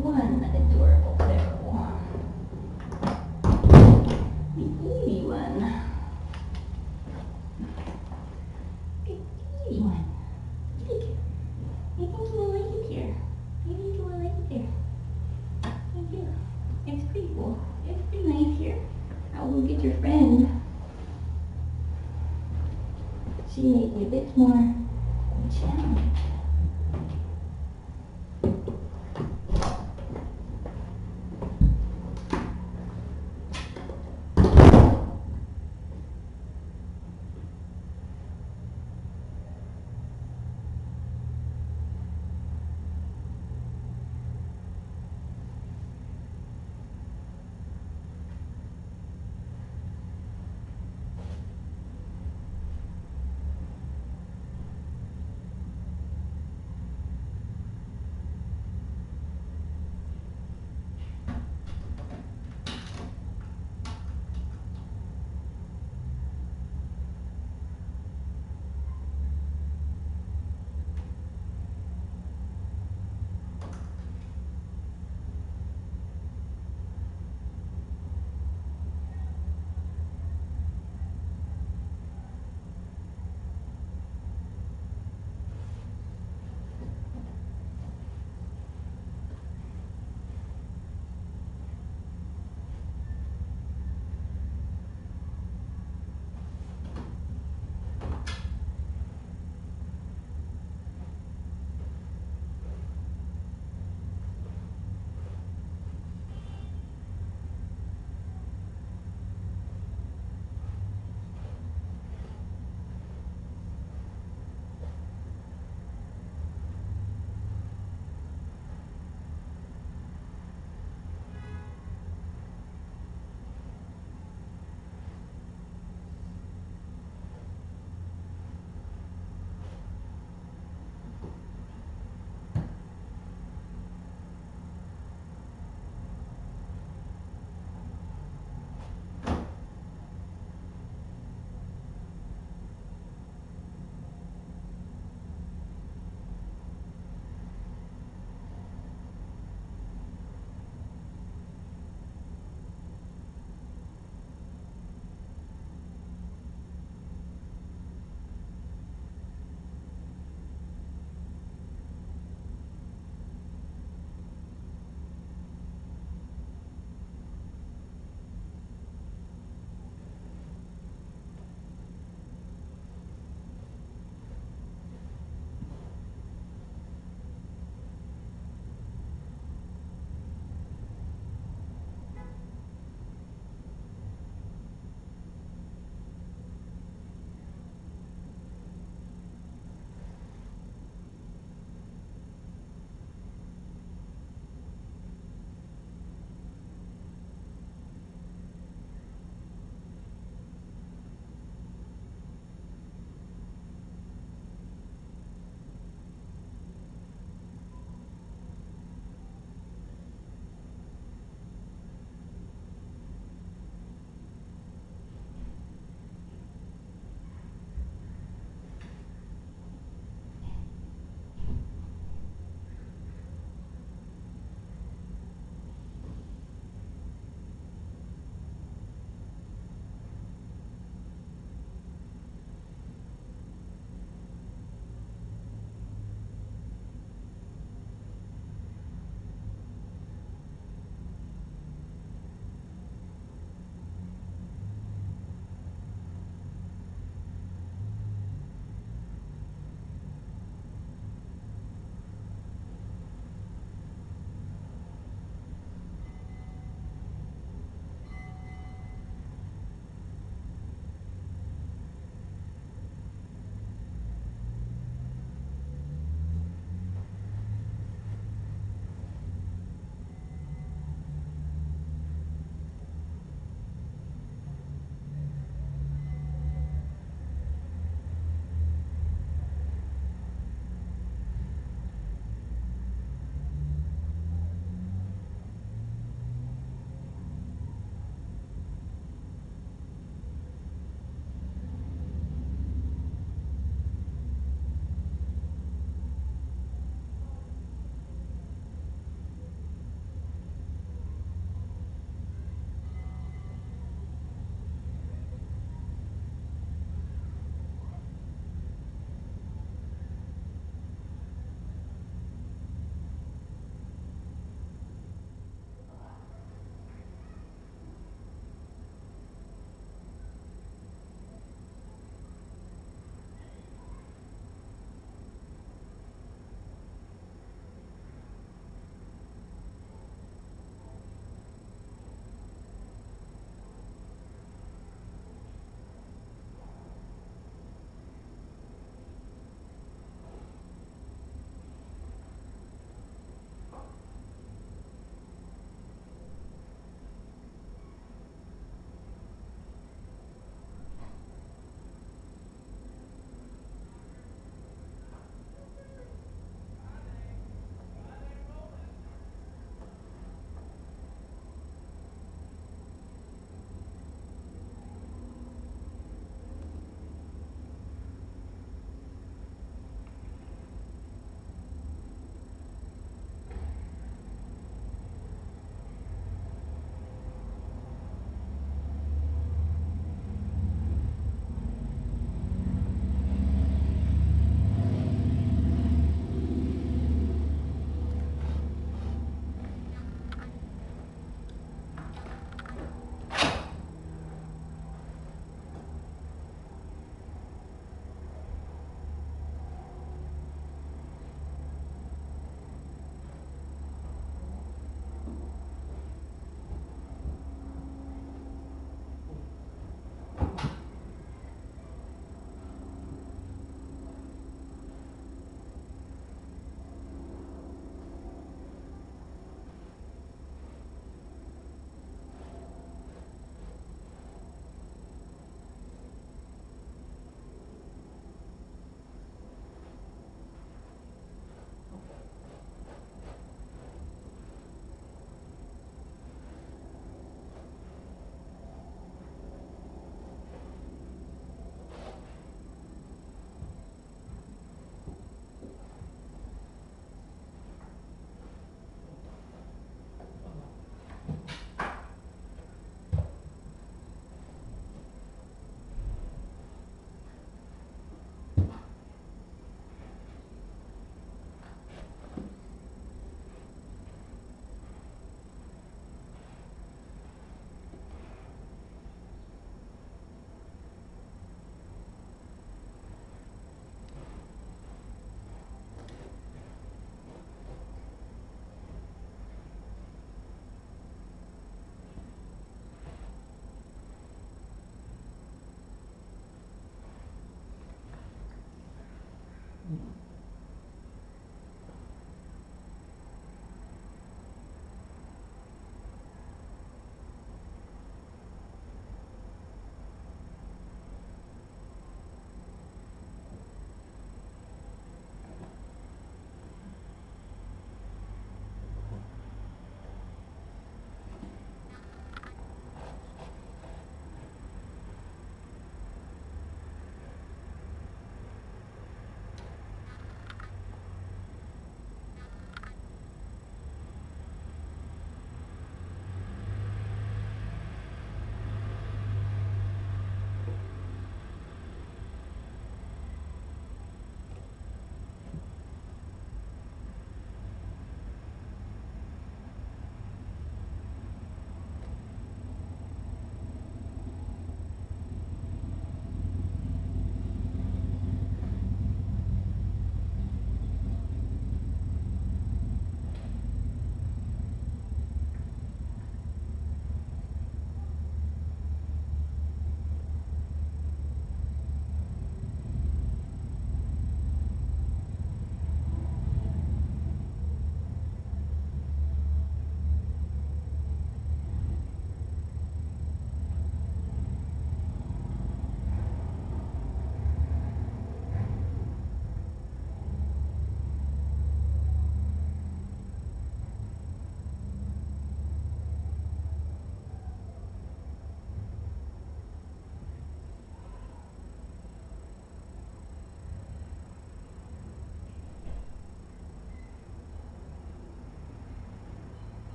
one adorable feral. The Evie one. The Evie one. I think you will like it here. I think you will like it there. I do. It's pretty cool. It's pretty nice here. I'll go get your friend. She may be a bit more challenged.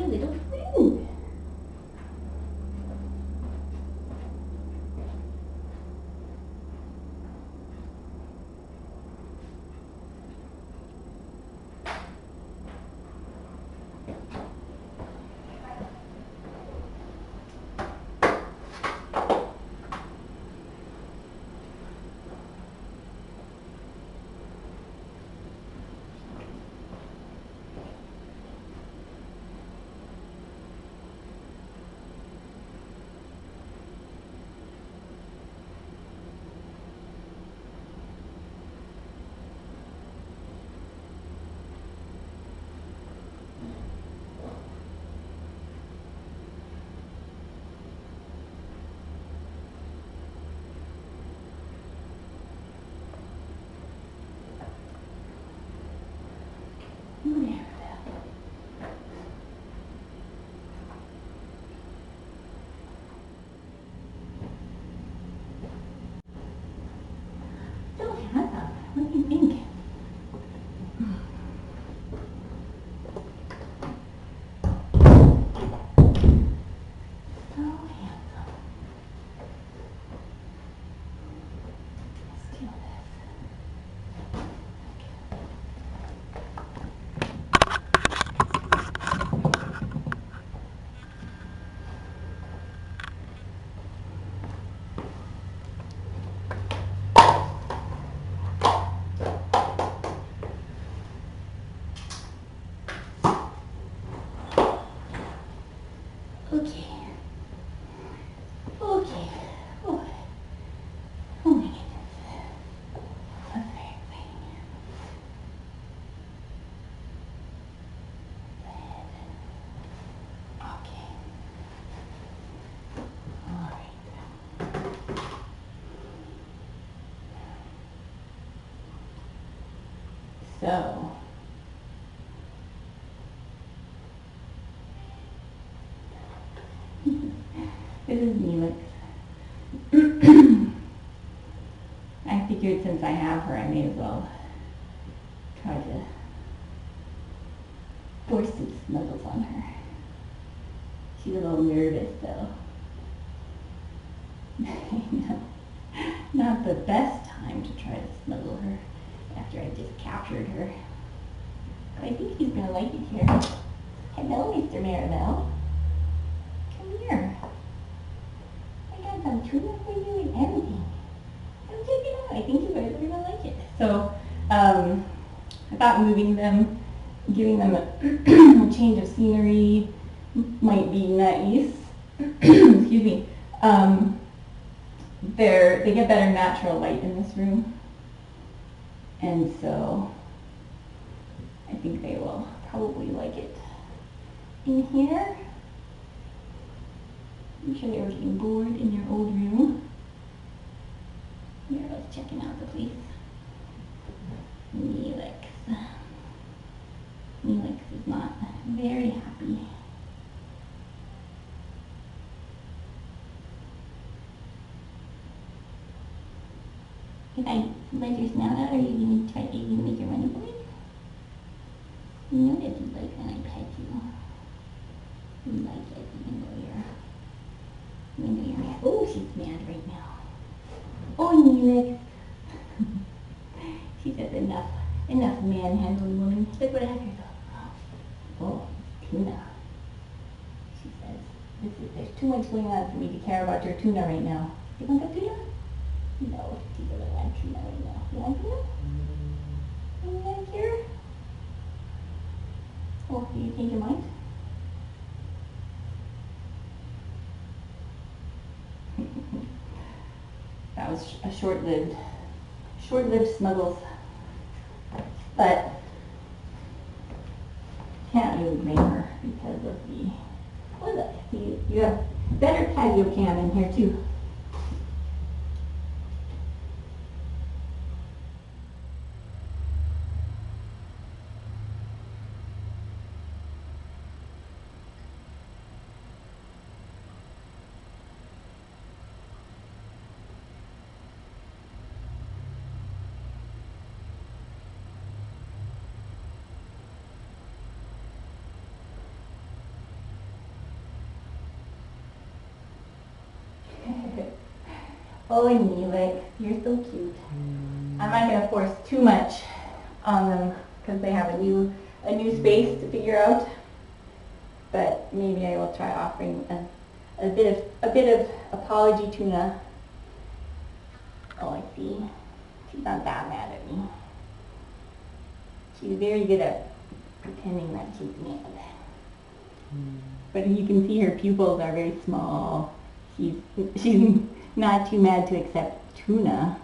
little friend. So handsome. What do you think? So handsome. Let's do this. Okay. Okay. Oh, oh my goodness. Okay. Okay. All right. So, this is Neelix. I figured since I have her, I may as well try to force some snuggles on her. She's a little nervous though. Not the best time to try to snuggle her after I just captured her. But I think he's gonna like it here. Hello, Mr. Maravel. Come here. I got some tuna for you and everything. Come check it out. I think you guys are gonna like it. So, I thought moving them, giving them a change of scenery might be nice. Excuse me. They get better natural light in this room, and so I think they will probably like it in here. I'm sure they were getting bored in their old room. Here, let's check out the place. Neelix. Neelix is not very happy. If I let your snout out, are you going to try to make your run away? You know that you like when I pet you. You like it even though you're mad. Oh, she's mad right now. Oh, Neelix. She says enough manhandling, woman. Look what I have here. Oh, tuna. She says, there's too much going on for me to care about your tuna right now. You want that tuna? No, she doesn't want tuna right now. You want tuna? You want here? Oh, did you change your mind? That was a short-lived snuggles, but can't really blame her because of the, oh look, you have better patio cam in here too. Oh, Neelix, you're so cute. I'm not going to force too much on them because they have a new space to figure out. But maybe I will try offering a bit of apology tuna. Oh, I see. She's not that mad at me. She's very good at pretending that she's mad. But you can see her pupils are very small. She's not too mad to accept tuna.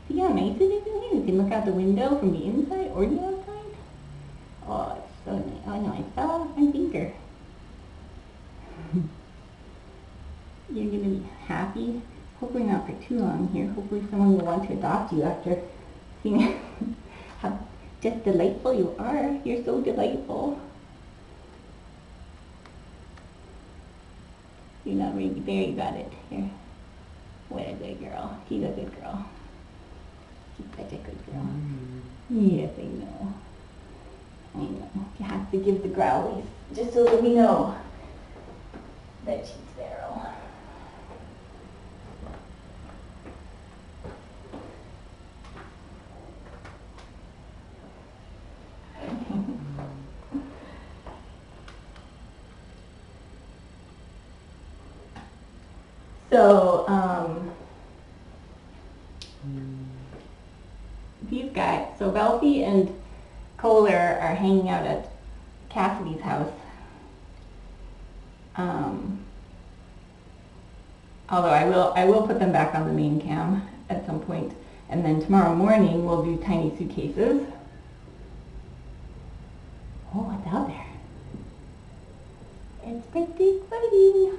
See how nice it is in here? You can look out the window from the inside or the outside. Oh, it's so nice. Oh no, I fell off my finger. You're going to be happy. Hopefully not for too long here. Hopefully someone will want to adopt you after seeing how just delightful you are. You're so delightful. You're not really there, you got it. Here. What a good girl. She's a good girl. She's such a good girl. Yes, I know. I know. You have to give the growlies just so that we know that she's feral. So, these guys, so Velfie and Kohler are hanging out at Cassidy's house. Although I will put them back on the main cam at some point, and then tomorrow morning we'll do tiny suitcases. Oh, what's out there? It's pretty exciting.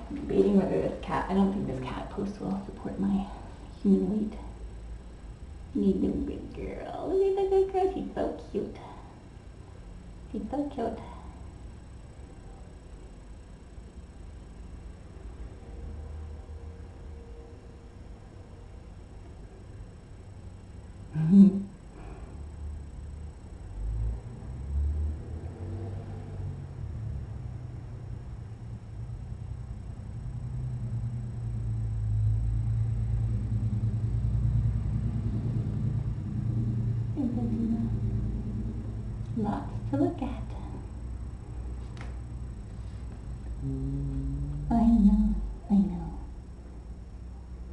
I'm debating whether this cat, I don't think this cat post will support my human weight. Need a good girl. Look at that good girl. She's so cute. She's so cute. Lots to look at. I know, I know.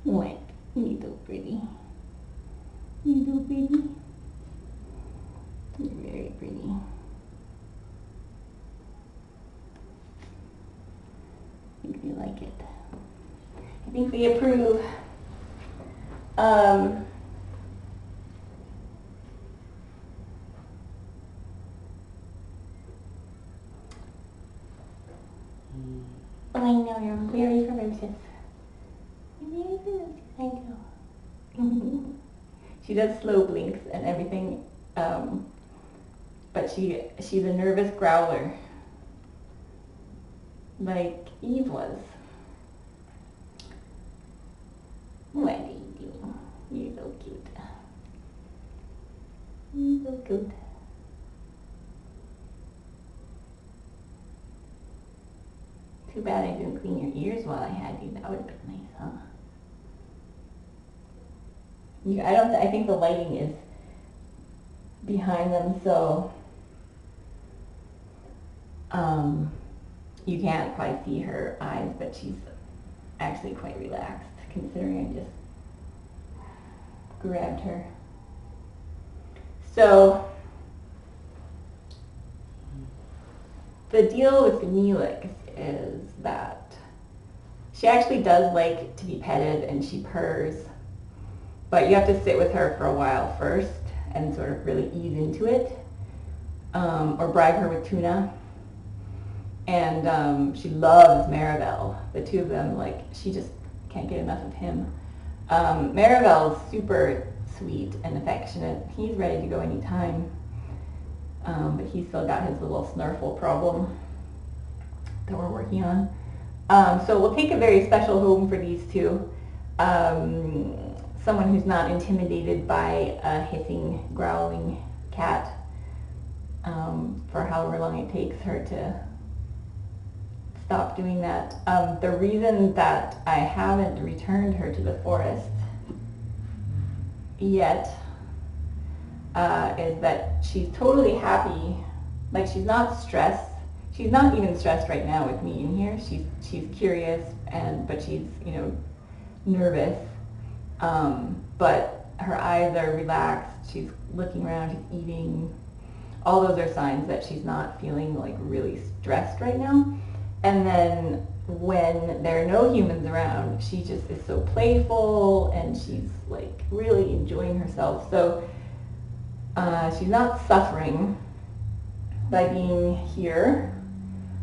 What? You're so pretty. You're so pretty. You're very pretty. I think we like it. I think we approve. Oh, I know, you're very ferocious. You're very ferocious, I know. She does slow blinks and everything, but she's a nervous growler, like Eve was. What are you doing? You're so cute. You're so cute. Too bad I didn't clean your ears while I had you. That would have been nice, huh? I think the lighting is behind them, so you can't quite see her eyes, but she's actually quite relaxed, considering I just grabbed her. So the deal with Neelix is that she actually does like to be petted and she purrs, but you have to sit with her for a while first and sort of really ease into it, or bribe her with tuna. And she loves Maravel. The two of them, like, she just can't get enough of him. Maravel's super sweet and affectionate. He's ready to go anytime, but he's still got his little snarfle problem that we're working on. So we'll take a very special home for these two. someone who's not intimidated by a hissing, growling cat for however long it takes her to stop doing that. The reason that I haven't returned her to the forest yet is that she's totally happy. Like, she's not stressed. She's not even stressed right now with me in here. She's curious, but she's, you know, nervous. But her eyes are relaxed. She's looking around. She's eating. All those are signs that she's not feeling like really stressed right now. And then when there are no humans around, she just is so playful and she's like really enjoying herself. So she's not suffering by being here.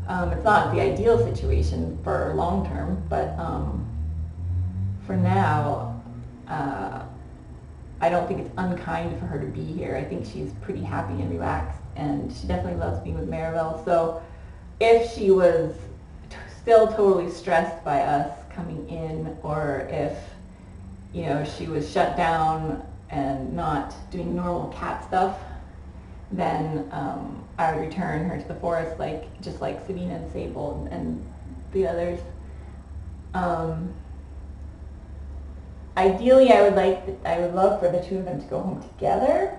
It's not the ideal situation for long term, but for now, I don't think it's unkind for her to be here. I think she's pretty happy and relaxed, and she definitely loves being with Maravel. So if she was still totally stressed by us coming in, or if, you know, she was shut down and not doing normal cat stuff, then I would return her to the forest, just like Sabina and Sable and the others. Ideally, I would love for the two of them to go home together,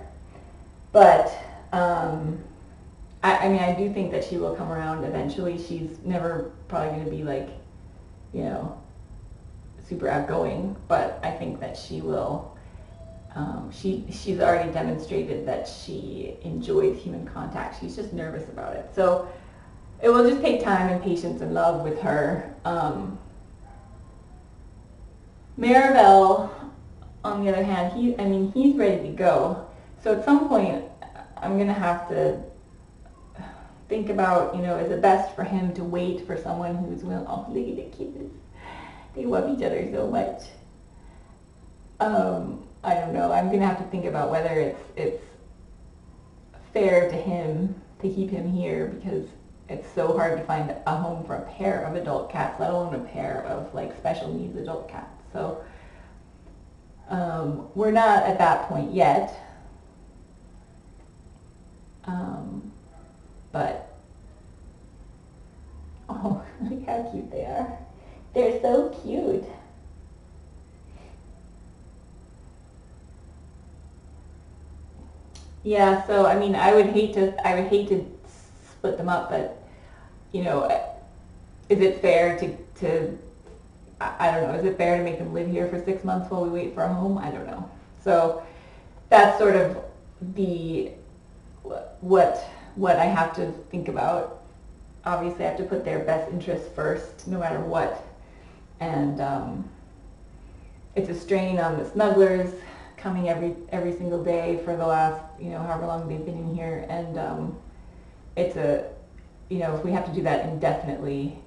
but I mean, I do think that she will come around eventually. She's never probably going to be like, you know, super outgoing, but I think that she will. She's already demonstrated that she enjoys human contact. She's just nervous about it. So it will just take time and patience and love with her. Maravel, on the other hand, he's ready to go. So at some point, I'm going to have to think about, you know, is it best for him to wait for someone who's willing? Oh, look at the kittens. They love each other so much. I don't know. I'm going to have to think about whether it's fair to him to keep him here, because it's so hard to find a home for a pair of adult cats, let alone a pair of like special needs adult cats. So we're not at that point yet. But oh, look how cute they are. They're so cute. Yeah, so I mean, I would hate to split them up, but you know, is it fair to I don't know, is it fair to make them live here for 6 months while we wait for a home? I don't know. So that's sort of what I have to think about. Obviously, I have to put their best interests first, no matter what. And it's a strain on the snugglers coming every single day for the last, you know, however long they've been in here. And it's a, you know, if we have to do that indefinitely,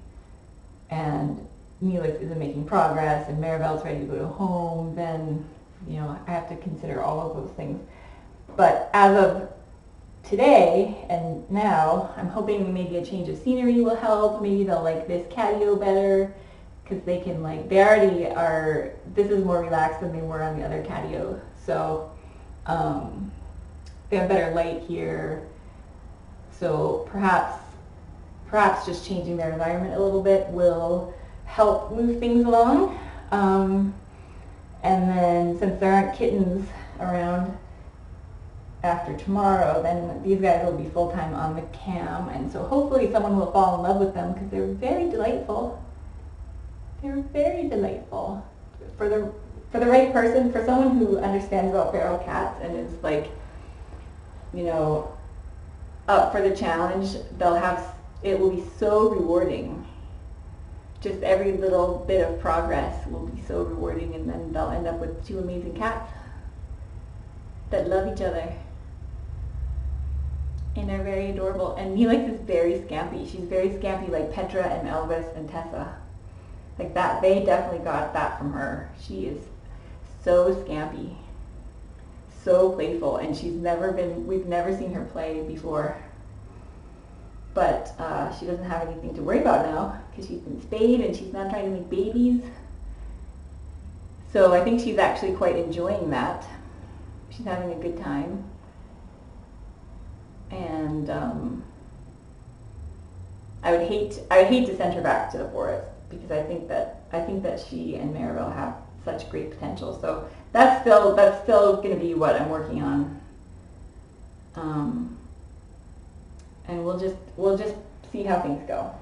and Neelix isn't making progress, and Maravel's ready to go to home, then, you know, I have to consider all of those things. But as of today and now, I'm hoping maybe a change of scenery will help. Maybe they'll like this catio better, because they can they already are, this is more relaxed than they were on the other catio. So they have better light here. So perhaps just changing their environment a little bit will help move things along. And then since there aren't kittens around after tomorrow, then these guys will be full-time on the cam, and so hopefully someone will fall in love with them, because they're very delightful. They're very delightful. For the right person, for someone who understands about feral cats and is like, you know, up for the challenge, it will be so rewarding. Just every little bit of progress will be so rewarding, and then they'll end up with two amazing cats that love each other and are very adorable. And Neelix is very scampy. She's very scampy, like Petra and Elvis and Tessa. Like that, they definitely got that from her. She is so scampy, so playful, and we've never seen her play before. But she doesn't have anything to worry about now, because she's been spayed and she's not trying to make babies. So I think she's actually quite enjoying that. She's having a good time. And I would hate to send her back to the forest, because I think that she and Maravel have such great potential. So that's still going to be what I'm working on. And we'll just see how things go.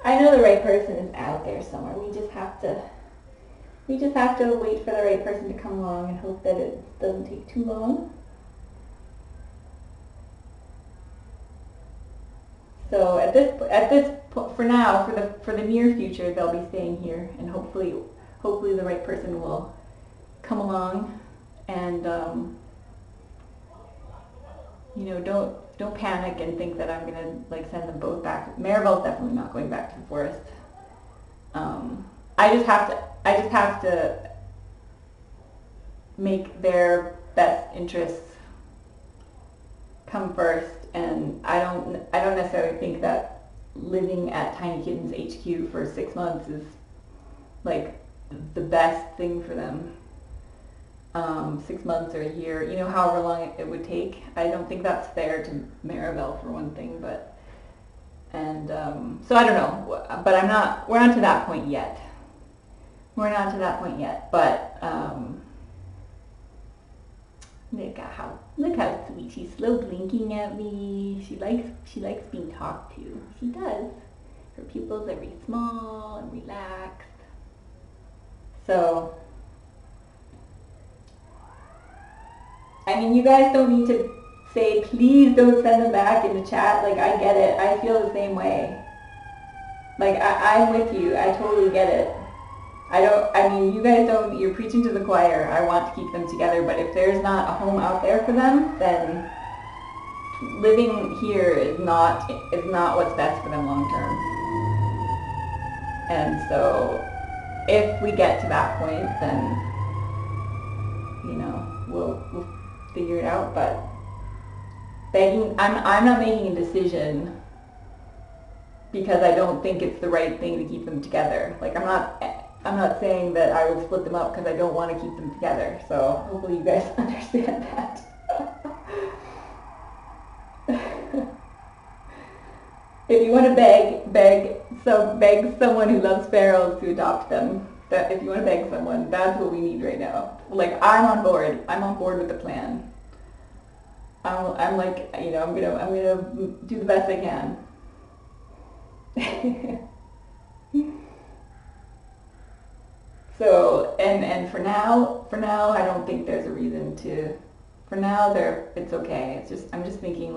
I know the right person is out there somewhere. We just have to wait for the right person to come along and hope that it doesn't take too long. So at this for now, for the near future, they'll be staying here, and hopefully the right person will come along, and don't panic and think that I'm gonna send them both back. Maravel's definitely not going back to the forest. I just have to make their best interests come first, and I don't necessarily think that living at Tiny Kittens HQ for 6 months is the best thing for them. 6 months or a year, however long it would take. I don't think that's fair to Maravel, for one thing, so I don't know, but we're not to that point yet. But look how sweet. She's slow blinking at me. She likes being talked to. She does. Her pupils are very small and relaxed. So, I mean, you guys don't need to say, please don't send them back in the chat. I get it. I feel the same way. I'm with you. I totally get it. You guys don't, you're preaching to the choir. I want to keep them together, but if there's not a home out there for them, then living here is not what's best for them long term. And so, if we get to that point, then, we'll figure it out. But I'm not making a decision because I don't think it's the right thing to keep them together. I'm not saying that I will split them up because I don't want to keep them together. So hopefully you guys understand that. If you want to beg someone who loves sparrows to adopt them. If you want to beg someone, that's what we need right now. I'm on board. I'm on board with the plan. I'm gonna do the best I can. So, and for now, I don't think there's a reason to. For now, it's okay. I'm just thinking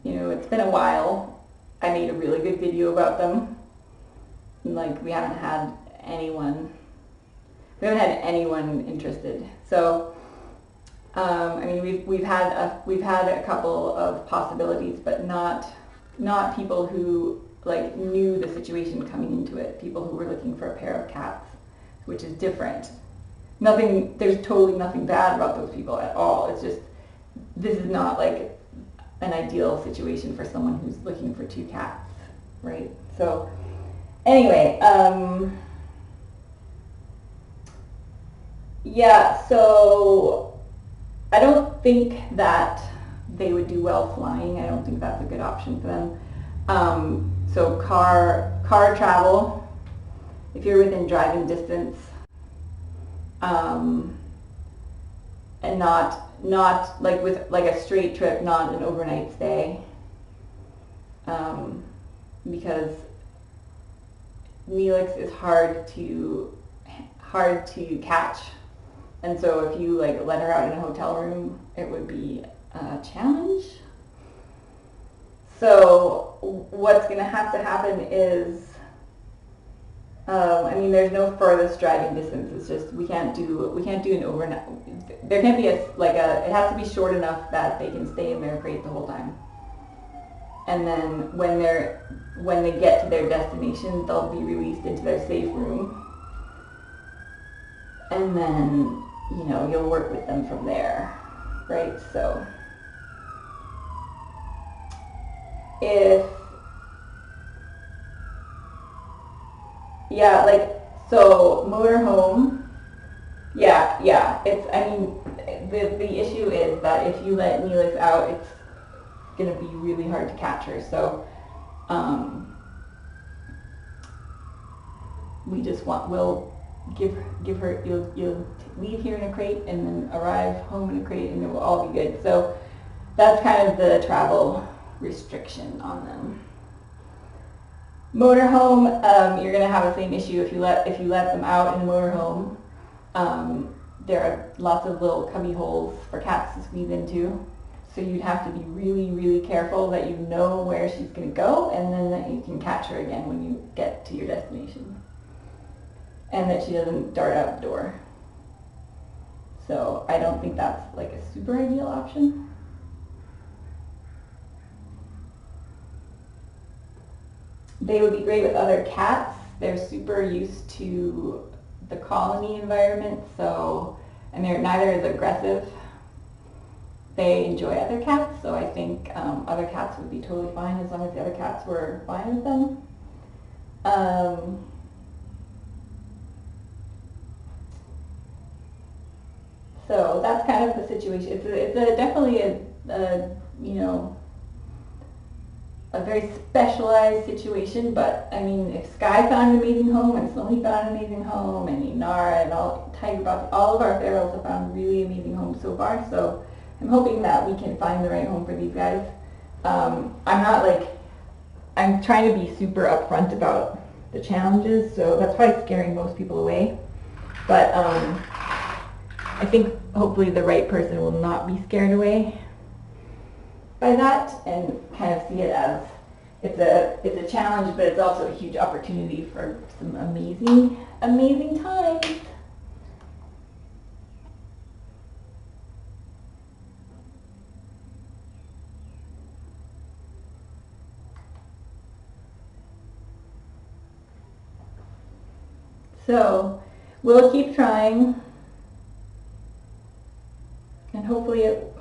it's been a while. I made a really good video about them. We haven't had anyone interested. So, we've had a couple of possibilities, but not people who knew the situation coming into it. People who were looking for a pair of cats, which is different. There's totally nothing bad about those people at all. It's just, this is not an ideal situation for someone who's looking for 2 cats, right? So, anyway, yeah, so I don't think that they would do well flying. I don't think that's a good option for them. So car travel, if you're within driving distance, and not with a straight trip, not an overnight stay, because Neelix is hard to catch, and so if you let her out in a hotel room, it would be a challenge. So what's going to have to happen is, there's no furthest driving distance. It's just we can't do an overnight. there can't be it has to be short enough that they can stay in their crate the whole time. And then when they get to their destination, they'll be released into their safe room. And then, you know, you'll work with them from there, right? So if, yeah, like, so motorhome, yeah, it's, I mean, the issue is that if you let Neelix out, it's gonna be really hard to catch her. So, we'll give her, you'll leave here in a crate and then arrive home in a crate and it will all be good. So that's kind of the travel restriction on them. Motorhome, you're going to have the same issue if you let them out in a motorhome. There are lots of little cubby holes for cats to squeeze into. So you'd have to be really, really careful that you know where she's going to go and then that you can catch her again when you get to your destination. And that she doesn't dart out the door. So I don't think that's like a super ideal option. They would be great with other cats. They're super used to the colony environment, so, and they're neither as aggressive. They enjoy other cats, so I think other cats would be totally fine as long as the other cats were fine with them. So that's kind of the situation. It's definitely a you know, a very specialized situation, but I mean, if Sky found an amazing home and Slowly found an amazing home and Inara and Tiger Buff, all of our ferals have found really amazing homes so far, so I'm hoping that we can find the right home for these guys. I'm trying to be super upfront about the challenges, so that's probably scaring most people away, but I think hopefully the right person will not be scared away by that and kind of see it as it's a challenge, but it's also a huge opportunity for some amazing times. So we'll keep trying. And hopefully it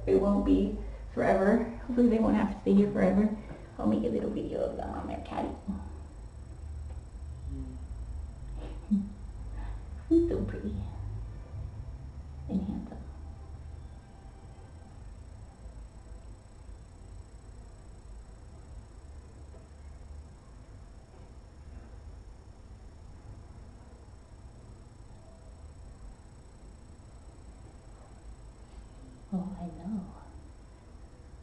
won't be forever. Hopefully they won't have to stay here forever. I'll make a little video of them on their caddy. He's so pretty and handsome. Oh, I know.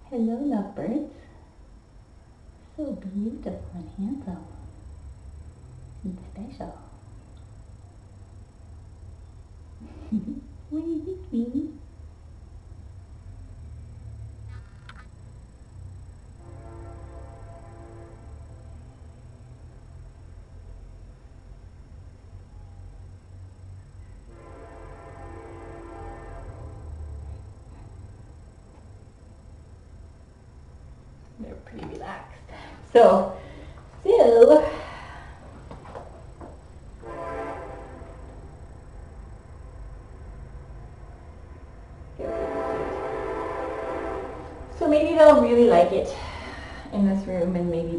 Hello, lovebirds. So beautiful and handsome and special. What do you think, baby? They're pretty relaxed. So maybe they'll really like it in this room, and maybe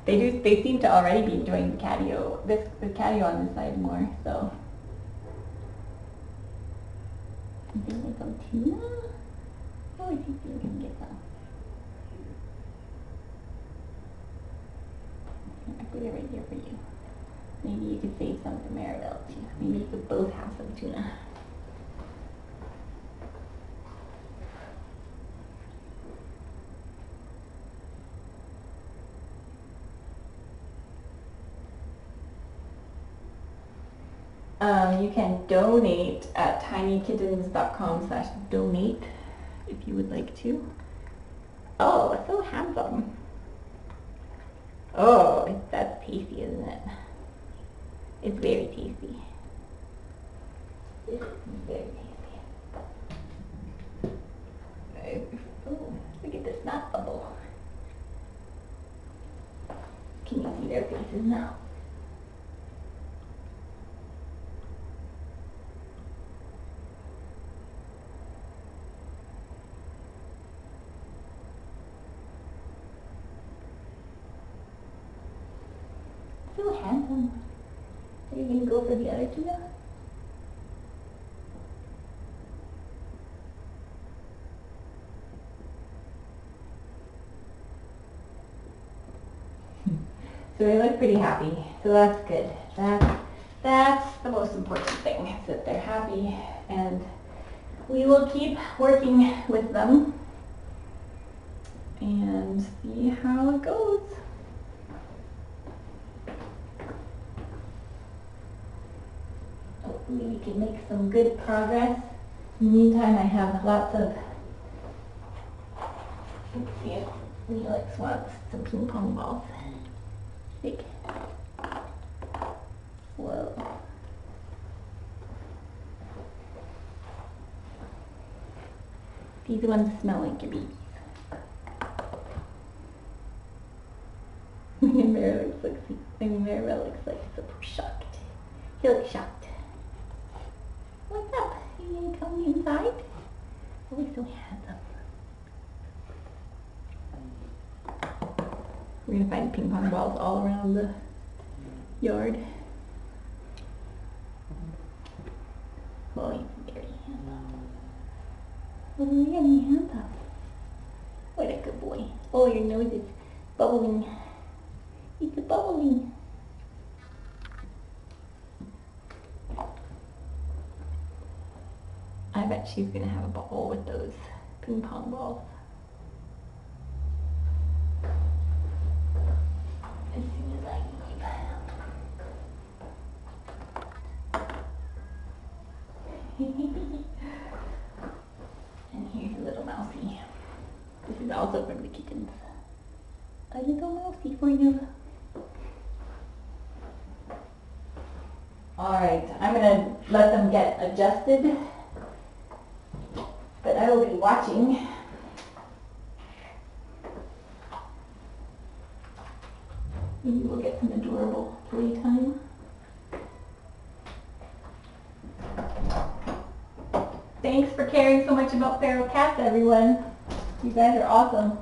they seem to already be enjoying the catio, the catio on this side more, so. I think they go tuna? Oh, I think we can get some. I put it right here for you. Maybe you could save some for Maravel too. Maybe you could both have some tuna. You can donate at tinykittens.com/donate if you would like to. Oh, so handsome. Oh, that's tasty, isn't it? It's very tasty. This is very tasty. Oh, look at this knot bubble. Can you see their faces now? So handsome. Are you going to go for the other two now? So they look pretty happy, so that's good. That's the most important thing, is that they're happy, and we will keep working with them and see how it goes. Hopefully we can make some good progress. In the meantime, I have lots of, let's see if Neelix wants some ping pong balls. Big. Whoa. These ones smell like your babies. Maravel looks like so shocked. He looks shocked. What's up? Are you gonna come inside? Oh, he's so handsome. We're gonna find ping pong balls all around the yard. Oh, he's very handsome. Oh, really handsome. What a good boy. Oh, your nose is bubbling. It's bubbling. I bet she's gonna have a ball with those ping pong balls. As soon as I leave. And here's a little mousey. This is also from the kittens. A little mousey for you. Alright, I'm gonna let them get adjusted, but I will be watching. Maybe we'll get some adorable playtime. Thanks for caring so much about feral cats, everyone. You guys are awesome.